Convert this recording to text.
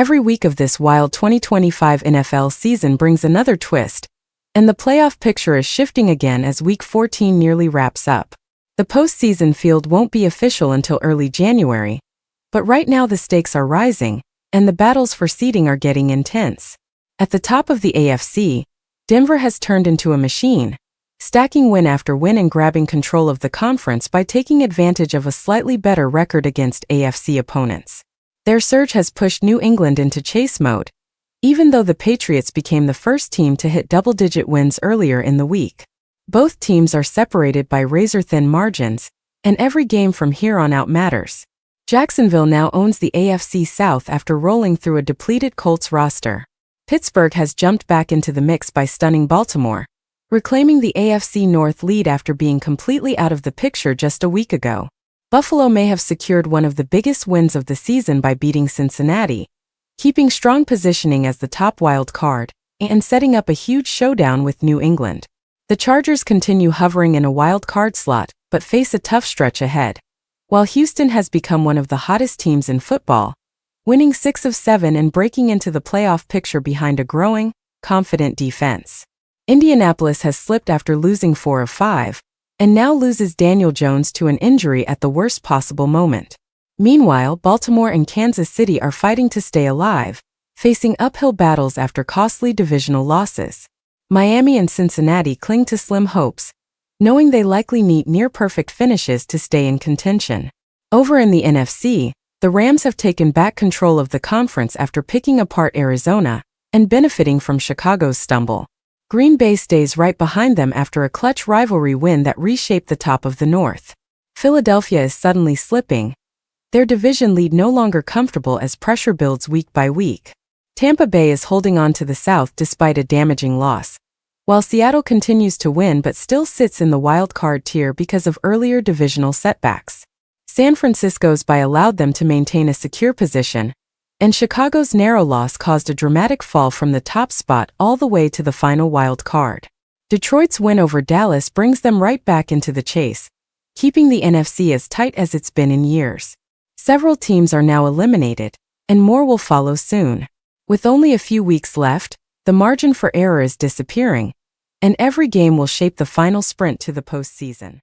Every week of this wild 2025 NFL season brings another twist, and the playoff picture is shifting again as Week 14 nearly wraps up. The postseason field won't be official until early January, but right now the stakes are rising, and the battles for seeding are getting intense. At the top of the AFC, Denver has turned into a machine, stacking win after win and grabbing control of the conference by taking advantage of a slightly better record against AFC opponents. Their surge has pushed New England into chase mode, even though the Patriots became the first team to hit double-digit wins earlier in the week. Both teams are separated by razor-thin margins, and every game from here on out matters. Jacksonville now owns the AFC South after rolling through a depleted Colts roster. Pittsburgh has jumped back into the mix by stunning Baltimore, reclaiming the AFC North lead after being completely out of the picture just a week ago. Buffalo may have secured one of the biggest wins of the season by beating Cincinnati, keeping strong positioning as the top wild card, and setting up a huge showdown with New England. The Chargers continue hovering in a wild card slot, but face a tough stretch ahead. While Houston has become one of the hottest teams in football, winning 6 of 7 and breaking into the playoff picture behind a growing, confident defense. Indianapolis has slipped after losing 4 of 5, and now loses Daniel Jones to an injury at the worst possible moment. Meanwhile, Baltimore and Kansas City are fighting to stay alive, facing uphill battles after costly divisional losses. Miami and Cincinnati cling to slim hopes, knowing they likely need near-perfect finishes to stay in contention. Over in the NFC, the Rams have taken back control of the conference after picking apart Arizona and benefiting from Chicago's stumble. Green Bay stays right behind them after a clutch rivalry win that reshaped the top of the North. Philadelphia is suddenly slipping, their division lead no longer comfortable as pressure builds week by week. Tampa Bay is holding on to the South despite a damaging loss, while Seattle continues to win but still sits in the wild card tier because of earlier divisional setbacks. San Francisco's bye allowed them to maintain a secure position, and Chicago's narrow loss caused a dramatic fall from the top spot all the way to the final wild card. Detroit's win over Dallas brings them right back into the chase, keeping the NFC as tight as it's been in years. Several teams are now eliminated, and more will follow soon. With only a few weeks left, the margin for error is disappearing, and every game will shape the final sprint to the postseason.